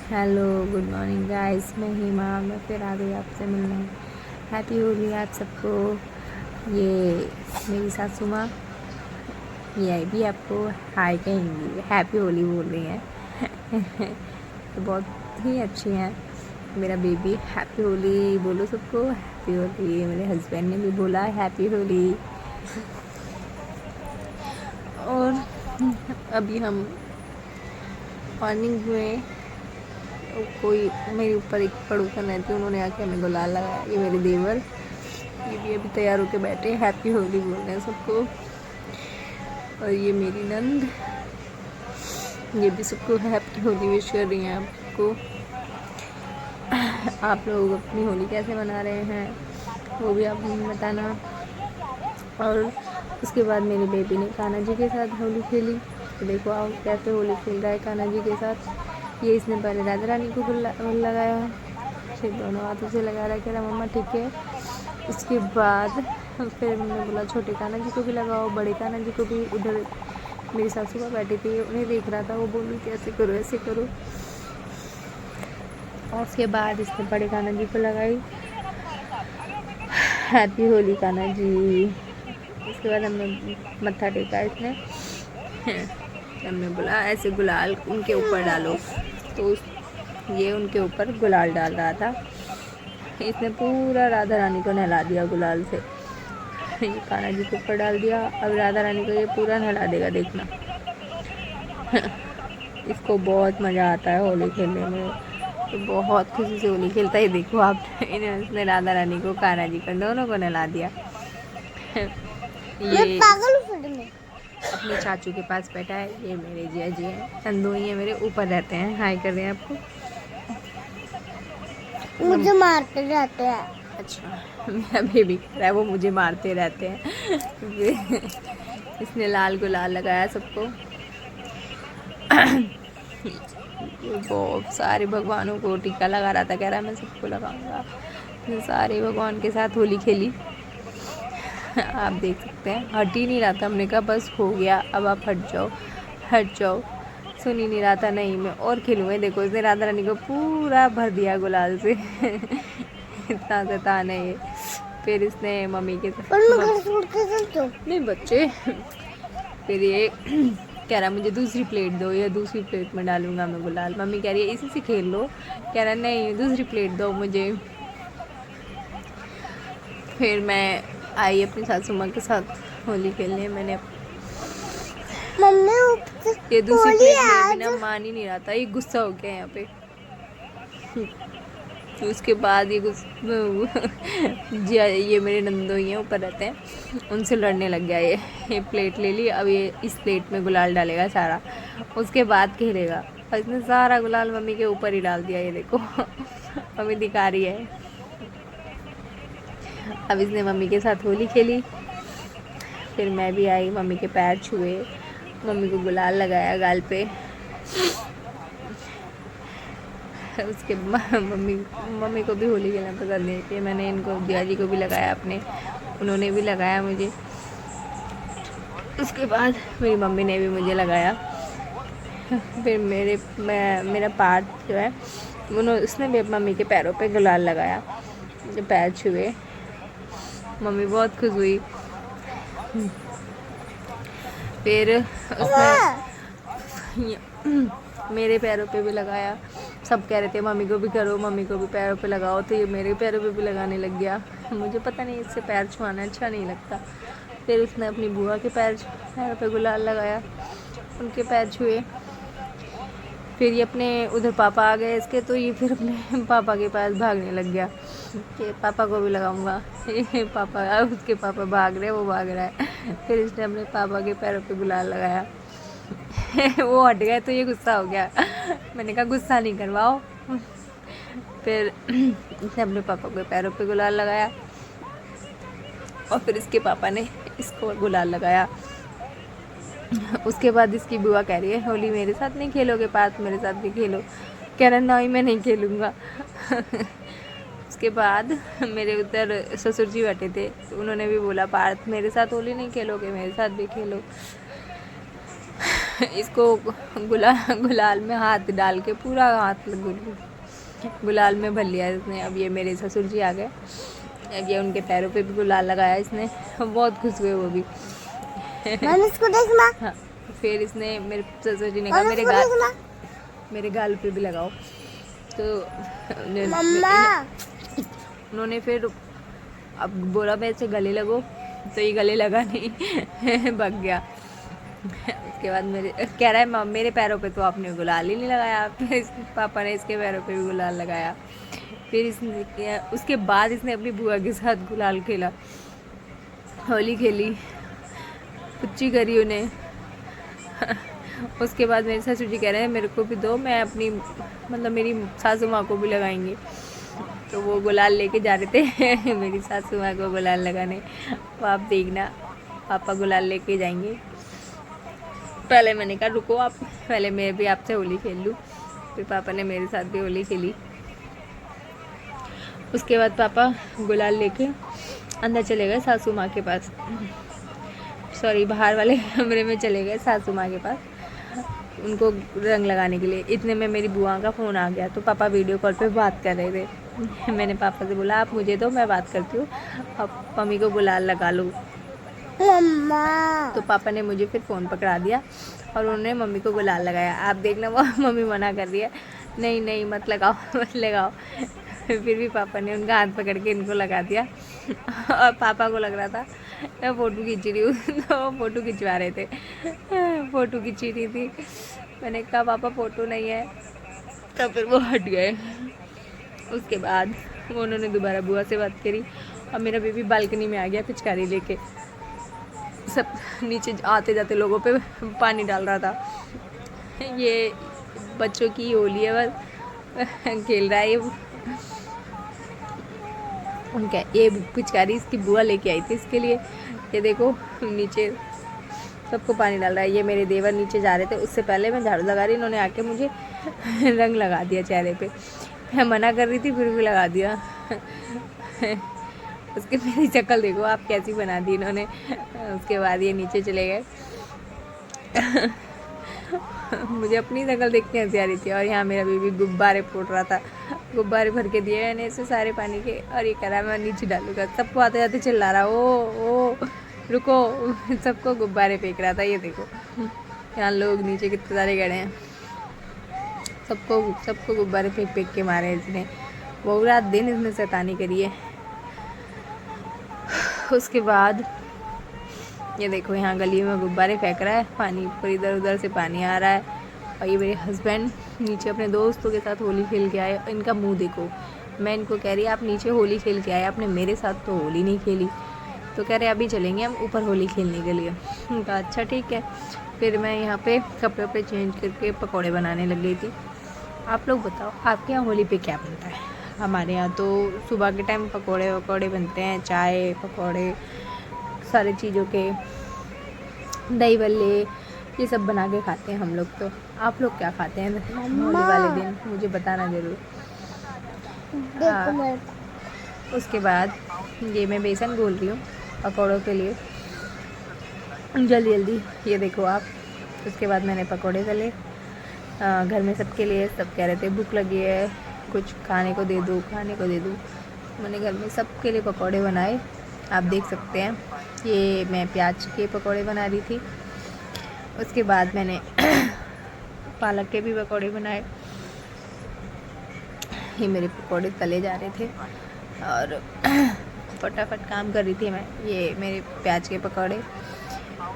Hello good morning guys, मैं हिमा। मैं फिर आ गई आपसे मिलने। हैप्पी होली आप सबको। ये मेरी सासू माँ, ये भी आपको हाय कहेंगी, हैप्पी होली बोल रही हैं। तो बहुत ही अच्छी हैं। मेरा बेबी हैप्पी होली बोलो सबको, हैप्पी होली। मेरे हस्बैंड ने भी बोला हैप्पी होली। और अभी हम मॉर्निंग में कोई मेरे ऊपर एक पड़ोसन रहती है, उन्होंने आके हमें गुलाल लगाया। ये मेरे देवर, ये भी अभी तैयार होके बैठे हैप्पी होली बोल रहे हैं सबको। और ये मेरी नंद, ये भी सबको हैप्पी होली विश कर रही हैं आपको। आप लोग अपनी होली कैसे मना रहे हैं वो भी आप हमें बताना। और उसके बाद मेरे बेबी ने कान्हा जी के साथ होली खेली। तो देखो आप कैसे होली खेल रहा है कान्हा जी के साथ। ये इसने पहले राधा रानी को लगाया, फिर दोनों हाथों से लगा रहा, कह रहा मम्मा ठीक है। उसके बाद फिर मैंने बोला छोटे कान्हा जी को भी लगाओ, बड़े कान्हा जी को भी। उधर मेरी सासू माँ बैठी थी, उन्हें देख रहा था, वो बोली थी ऐसे करो ऐसे करो। और उसके बाद इसने बड़े कान्हा जी को लगाई हैप्पी होली कान्हा जी। उसके बाद हमने मत्था टेका इसने। हमने बोला ऐसे गुलाल उनके ऊपर डालो, तो ये उनके ऊपर गुलाल डाल रहा था। इसने पूरा राधा रानी को नहला दिया गुलाल से। ये कान्हा जी के ऊपर डाल दिया, अब राधा रानी को ये पूरा नहला देगा, देखना। इसको बहुत मज़ा आता है होली खेलने में, तो बहुत खुशी से होली खेलता है। देखो आप, इसने राधा रानी को कान्हा जी को दोनों को नहला दिया। ये अपने चाचू के पास बैठा है। ये मेरे जिया जी हैं, चंदोई है मेरे, ऊपर रहते हैं। हाय कर रहे हैं आपको। मुझे मारते रहते हैं। अच्छा, मेरा बेबी कह रहा है वो मुझे मारते रहते हैं। इसने लाल गुलाल लगाया सबको। बहुत सारे भगवानों को टीका लगा रहा था, कह रहा मैं सबको लगाऊंगा। सारे भगवान के साथ होली खेली। आप देख सकते हैं, हट ही नहीं रहा था। हमने कहा बस हो गया, अब आप हट जाओ हट जाओ। सुन ही नहीं रहा था, नहीं मैं और खेलूँगा। देखो इसने राधा रानी को पूरा भर दिया गुलाल से। इतना शैतान है ये। फिर इसने मम्मी के नहीं बच्चे, फिर ये कह रहा मुझे दूसरी प्लेट दो, या दूसरी प्लेट में डालूंगा मैं गुलाल। मम्मी कह रही है इसी से खेल लो, कह रहा नहीं दूसरी प्लेट दो मुझे। फिर मैं आई अपनी सासू माँ के साथ होली खेलने। मैंने ये दूसरी प्लेट मेरे बिना मान ही नहीं रहा था, ये गुस्सा हो गया यहाँ पे। तो उसके बाद ये ये मेरे नंदोई हैं, ऊपर रहते हैं, उनसे लड़ने लग गया। ये प्लेट ले ली, अब ये इस प्लेट में गुलाल डालेगा सारा, उसके बाद खेलेगा। और इसने सारा गुलाल मम्मी के ऊपर ही डाल दिया। ये देखो मम्मी दिखा रही है। अब इसने मम्मी के साथ होली खेली। फिर मैं भी आई, मम्मी के पैर छुए, मम्मी को गुलाल लगाया गाल पे। उसके मम्मी को भी होली खेलना पसंद है, कि मैंने इनको जिया जी को भी लगाया अपने, उन्होंने भी लगाया मुझे। उसके बाद मेरी मम्मी ने भी मुझे लगाया। फिर मेरा पार्ट जो है उसने भी मम्मी के पैरों पे गुलाल लगाया, जो पैर छुए। मम्मी बहुत खुश हुई। फिर उसने मेरे पैरों पे भी लगाया। सब कह रहे थे मम्मी को भी करो, मम्मी को भी पैरों पे लगाओ, तो ये मेरे पैरों पे भी लगाने लग गया। मुझे पता नहीं, इससे पैर छुआना अच्छा नहीं लगता। फिर उसने अपनी बुआ के पैरों पे गुलाल लगाया, उनके पैर छुए। फिर ये अपने उधर पापा आ गए इसके, तो ये फिर अपने पापा के पास भागने लग गया कि पापा को भी लगाऊंगा। ये पापा, उसके पापा भाग रहे हैं, वो भाग रहा है। फिर इसने अपने पापा के पैरों पे गुलाल लगाया। वो हट गए तो ये गुस्सा हो गया। मैंने कहा गुस्सा नहीं करवाओ। फिर इसने अपने पापा के पैरों पे गुलाल लगाया, और फिर इसके पापा ने इसको गुलाल लगाया। उसके बाद इसकी बुआ कह रही है होली मेरे साथ नहीं खेलोगे, पार्थ मेरे साथ भी खेलो। कह रहा नहीं मैं नहीं खेलूँगा। उसके बाद मेरे उधर ससुर जी बैठे थे, तो उन्होंने भी बोला पार्थ मेरे साथ होली नहीं खेलोगे, मेरे साथ भी खेलो। इसको गुलाल में हाथ डाल के पूरा हाथ गुलाल में भर लिया इसने। अब ये मेरे ससुर जी आ गए, अब ये उनके पैरों पे भी गुलाल लगाया इसने, बहुत खुश हुए वो भी। मैंने इसको देखना। हाँ, फिर इसने मेरे ससुर जी ने कहा मैंने मेरे गाल पे भी लगाओ, तो मम्मा उन्होंने फिर अब बोला मेरे से गले लगो, तो ये गले लगा नहीं भाग गया। उसके बाद कह रहा है मेरे पैरों पे तो आपने गुलाल ही नहीं लगाया। फिर पापा ने इसके पैरों पे भी गुलाल लगाया। फिर इसने उसके बाद इसने अपनी बुआ के साथ गुलाल खेला, होली खेली, पुच्ची करी उन्हें। उसके बाद मेरे ससुर जी कह रहे हैं मेरे को भी दो, मैं अपनी मतलब मेरी सासू माँ को भी लगाएंगे। तो वो गुलाल लेके जा रहे थे मेरी सासू माँ को गुलाल लगाने। वो आप देखना, पापा गुलाल लेके जाएंगे। पहले मैंने कहा रुको आप, पहले मैं भी आपसे होली खेल लूँ। फिर पापा ने मेरे साथ भी होली खेली। उसके बाद पापा गुलाल लेके अंदर चले गए सासू माँ के पास, सॉरी बाहर वाले कमरे में चले गए सासू माँ के पास उनको रंग लगाने के लिए। इतने में मेरी बुआ का फ़ोन आ गया, तो पापा वीडियो कॉल पे बात कर रहे थे। मैंने पापा से बोला आप मुझे दो, मैं बात करती हूँ, आप मम्मी को गुलाल लगा लो। मम्मा तो पापा ने मुझे फिर फ़ोन पकड़ा दिया और उन्होंने मम्मी को गुलाल लगाया। आप देखना वो मम्मी मना कर रही है, नहीं नहीं मत लगाओ मत लगाओ। फिर भी पापा ने उनका हाथ पकड़ के इनको लगा दिया। और पापा को लग रहा था मैं फ़ोटो खींच रही हूँ, तो वो फ़ोटो खिंचवा रहे थे, फ़ोटो खींची रही थी। मैंने कहा पापा फ़ोटो नहीं है, तो फिर वो हट गए। उसके बाद उन्होंने दोबारा बुआ से बात करी और मेरा बेबी बालकनी में आ गया पिचकारी लेके। सब नीचे आते जाते लोगों पे पानी डाल रहा था। ये बच्चों की होली है, बस खेल रहा है ये। उनका ये पिचकारी इसकी बुआ लेके आई थी इसके लिए। ये देखो नीचे सबको पानी डाल रहा है। ये मेरे देवर नीचे जा रहे थे, उससे पहले मैं झाड़ू लगा रही, इन्होंने आके मुझे रंग लगा दिया चेहरे पे। मैं मना कर रही थी फिर भी लगा दिया। उसके मेरी शक्ल देखो आप कैसी बना दी इन्होंने। उसके बाद ये नीचे चले गए। मुझे अपनी शक्ल देख के हंसी आ रही थी। और यहाँ मेरा बेबी गुब्बारे फोड़ रहा था, गुब्बारे भर के दिए मैंने इसे सारे पानी के, और ये कह रहा है मैं नीचे डालूंगा। सबको आते जाते चिल्ला रहा ओ रुको, सबको गुब्बारे फेंक रहा था। ये देखो यहाँ लोग नीचे कितने सारे गए हैं, सबको गुब्बारे फेंक के मारे इसने। वो रात दिन इसने शैतानी करी है। उसके बाद ये देखो यहाँ गली में गुब्बारे फेंक रहा है, पानी पर इधर उधर से पानी आ रहा है। और ये मेरे हस्बैंड नीचे अपने दोस्तों के साथ होली खेल के आए। इनका मुंह देखो, मैं इनको कह रही आप नीचे होली खेल के आए, आपने मेरे साथ तो होली नहीं खेली। तो कह रहे अभी चलेंगे हम ऊपर होली खेलने के लिए। उनका अच्छा ठीक है। फिर मैं यहाँ पे कपड़े चेंज करके पकौड़े बनाने लग गई थी। आप लोग बताओ आपके यहाँ होली पे क्या बनता है? हमारे यहाँ तो सुबह के टाइम पकौड़े बनते हैं, चाय पकौड़े सारे चीज़ों के, दही बल्ले ये सब बना के खाते हैं हम लोग। तो आप लोग क्या खाते हैं होली वाले दिन? मुझे बताना ज़रूर। उसके बाद ये मैं बेसन घोल रही हूँ पकौड़ों के लिए जल्दी। ये देखो आप। उसके बाद मैंने पकौड़े तले घर में सबके लिए। सब कह रहे थे भूख लगी है, कुछ खाने को दे दो। मैंने घर में सबके लिए पकौड़े बनाए, आप देख सकते हैं। ये मैं प्याज के पकौड़े बना रही थी। उसके बाद मैंने पालक के भी पकौड़े बनाए। ये मेरे पकौड़े तले जा रहे थे और फटाफट काम कर रही थी मैं। ये मेरे प्याज के पकौड़े,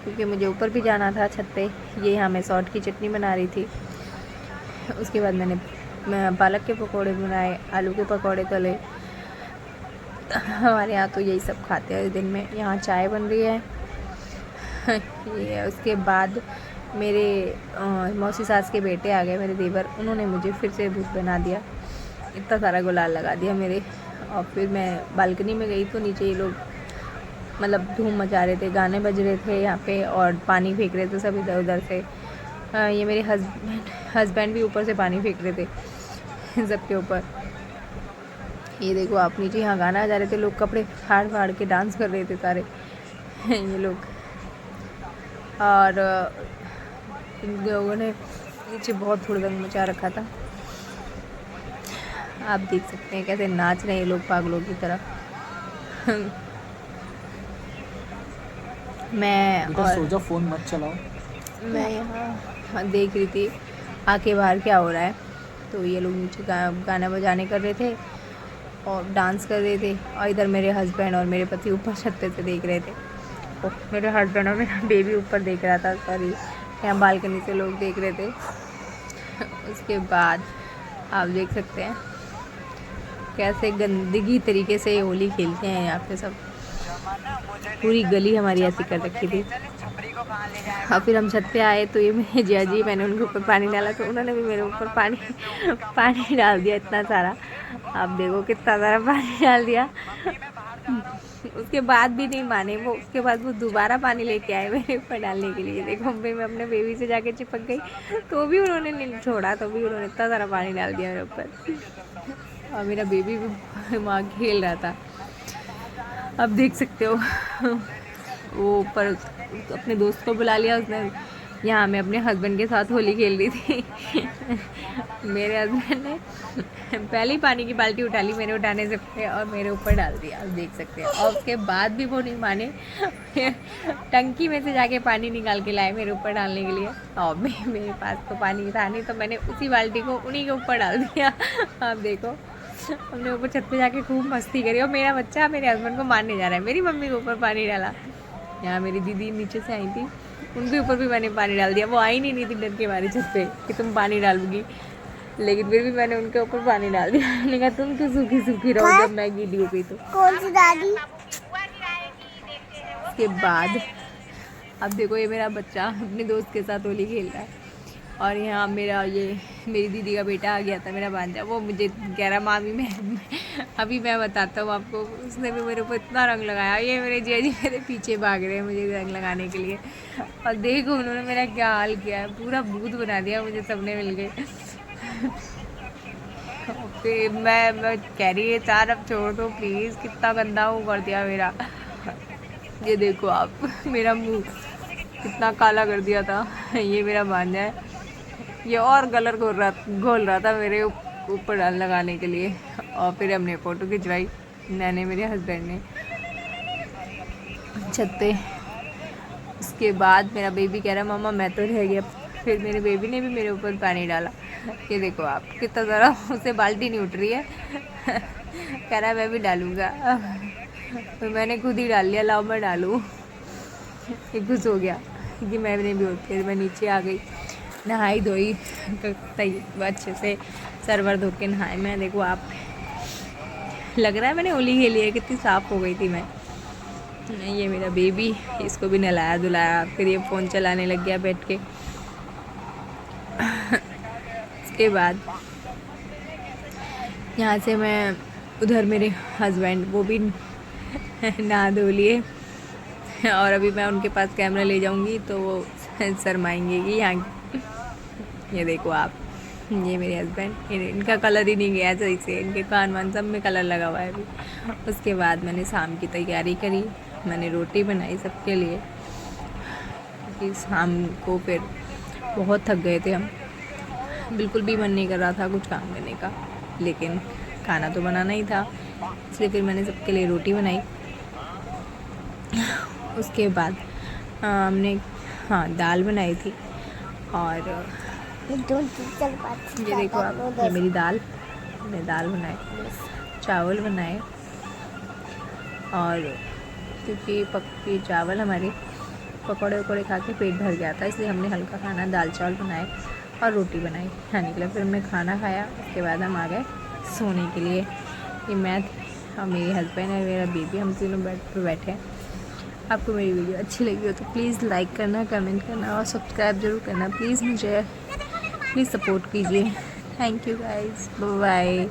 क्योंकि मुझे ऊपर भी जाना था छत पे। ये यहाँ मैं सॉल्ट की चटनी बना रही थी। उसके बाद मैं पालक के पकौड़े बनाए, आलू के पकौड़े तले। हमारे यहाँ तो यही सब खाते हैं दिन में। यहाँ चाय बन रही है। ये उसके बाद मेरे मौसी सास के बेटे आ गए, मेरे देवर। उन्होंने मुझे फिर से भूत बना दिया, इतना सारा गुलाल लगा दिया मेरे। और फिर मैं बालकनी में गई तो नीचे ये लोग मतलब धूम मचा रहे थे, गाने बज रहे थे यहाँ पे और पानी फेंक रहे थे सब इधर उधर से। ये मेरे हस्बैंड भी ऊपर से पानी फेंक रहे थे सबके ऊपर। ये देखो आप नीचे यहाँ गाना जा रहे थे, लोग कपड़े फाड़ के डांस कर रहे थे सारे ये लोग। और इन लोगों ने नीचे बहुत हुड़दंग मचा रखा था। आप देख सकते हैं कैसे नाच रहे हैं ये लोग पागलों की तरह। मैं बेटा और सो जा, फोन मत चलाओ। मैं यहाँ देख रही थी आके बाहर क्या हो रहा है। तो ये लोग नीचे गाना बजाने कर रहे थे और डांस कर रहे थे, और इधर मेरे हस्बैंड और मेरे पति ऊपर छत पे से देख रहे थे। तो मेरे हस्बैंड और मेरा बेबी ऊपर देख रहा था, सॉरी यहाँ बालकनी से लोग देख रहे थे। उसके बाद आप देख सकते हैं कैसे गंदगी तरीके से होली खेलते हैं यहाँ पे सब। पूरी गली हमारी ऐसी कर रखी थी। और फिर हम छत पे आए तो ये मेरे जिया जी, मैंने उनके ऊपर पानी डाला तो उन्होंने भी मेरे ऊपर पानी डाल दिया इतना सारा। आप देखो कितना सारा पानी डाल दिया। उसके बाद भी नहीं माने वो, उसके बाद वो दोबारा पानी लेके आए मेरे ऊपर डालने के लिए। देखो मैं अपने बेबी से जाके चिपक गई तो भी उन्होंने नहीं छोड़ा, तो भी उन्होंने इतना सारा पानी डाल दिया मेरे ऊपर। और मेरा बेबी भी वहाँ खेल रहा था, अब देख सकते हो। वो ऊपर अपने दोस्त को बुला लिया उसने। यहाँ मैं अपने हस्बैंड के साथ होली खेल रही थी। मेरे हस्बैंड ने पहले ही पानी की बाल्टी उठा ली मेरे उठाने से पहले और मेरे ऊपर डाल दिया, आप देख सकते हैं। और उसके बाद भी वो नहीं माने, टंकी में से जाके पानी निकाल के लाए मेरे ऊपर डालने के लिए। और मेरे पास तो पानी था नहीं, तो मैंने उसी बाल्टी को उन्हीं के ऊपर डाल दिया। आप देखो हमने ऊपर छत पे जाके खूब मस्ती करी। और मेरा बच्चा मेरे हस्बैंड को मारने जा रहा है, मेरी मम्मी के ऊपर पानी डाला। यहाँ मेरी दीदी नीचे से आई थी, उनके ऊपर भी मैंने पानी डाल दिया। वो आई नहीं थी डर के मारी छत पे कि तुम पानी डालोगी, लेकिन फिर भी मैंने उनके ऊपर पानी डाल दिया। मैंने कहा तुम तो सूखी सूखी रहो, जब मैं गीली हो गई तो। कौन सी दादी? उसके बाद अब देखो ये मेरा बच्चा अपने दोस्त के साथ होली खेल रहा है। और यहाँ मेरी दीदी का बेटा आ गया था, मेरा भांजा। वो मुझे कह रहा मामी अभी मैं बताता हूँ आपको, उसने भी मेरे ऊपर इतना रंग लगाया। ये मेरे जिया जी मेरे पीछे भाग रहे हैं मुझे रंग लगाने के लिए। और देखो उन्होंने मेरा क्या हाल किया है, पूरा भूत बना दिया मुझे सबने मिल के। फिर मैं कह रही है चार अब छोड़ दो प्लीज़, कितना गंदा वो कर दिया मेरा। ये देखो आप, मेरा मुँह कितना काला कर दिया था। ये मेरा भांजा है, ये और कलर घोल रहा था मेरे ऊपर डाल लगाने के लिए। और फिर हमने फ़ोटो खिंचवाई, मैंने मेरे हस्बैंड ने छत पे। उसके बाद मेरा बेबी कह रहा मामा मैं तो रह गया। फिर मेरे बेबी ने भी मेरे ऊपर पानी डाला। ये देखो आप कितना ज़रा, उसे बाल्टी नहीं उठ रही है। कह रहा है मैं भी डालूँगा, तो मैंने खुद ही डाल लिया, लाओ मैं डालूँ। ये खुश हो गया कि मैंने भी उठ। फिर मैं नीचे आ गई, नहाई धोई अच्छे से, सरवर धो के नहाए मैं। देखो आप, लग रहा है मैंने होली खेली है, कितनी साफ़ हो गई थी मैं। ये मेरा बेबी, इसको भी नहलाया धुलाया। फिर ये फ़ोन चलाने लग गया बैठ के। उसके बाद यहाँ से मैं उधर मेरे हस्बैंड वो भी नहा धो लिए। और अभी मैं उनके पास कैमरा ले जाऊंगी तो वो शर्माएंगे कि यहाँ। ये देखो आप, ये मेरे हस्बैंड, इनका कलर ही नहीं गया सही से, इनके कान वान सब में कलर लगा हुआ है अभी। उसके बाद मैंने शाम की तैयारी करी, मैंने रोटी बनाई सबके लिए क्योंकि शाम को फिर बहुत थक गए थे हम, बिल्कुल भी मन नहीं कर रहा था कुछ काम करने का, लेकिन खाना तो बनाना ही था, इसलिए फिर मैंने सबके लिए रोटी बनाई। उसके बाद हमने दाल बनाई थी। और ये देखो आप, ये मेरी दाल, मैंने दाल बनाए, चावल बनाए। और क्योंकि पक्की चावल हमारे पकौड़े वकौड़े खा के पेट भर गया था, इसलिए हमने हल्का खाना दाल चावल बनाए और रोटी बनाई खाने के लिए। फिर हमने खाना खाया, उसके बाद हम आ गए सोने के लिए। ये मैं थी और मेरे हस्बैंड और मेरा बेबी, हम तीनों बेड पर बैठे हैं। आपको मेरी वीडियो अच्छी लगी हो तो प्लीज़ लाइक करना, कमेंट करना और सब्सक्राइब ज़रूर करना। प्लीज़ मुझे सपोर्ट कीजिए। Thank you guys, bye bye.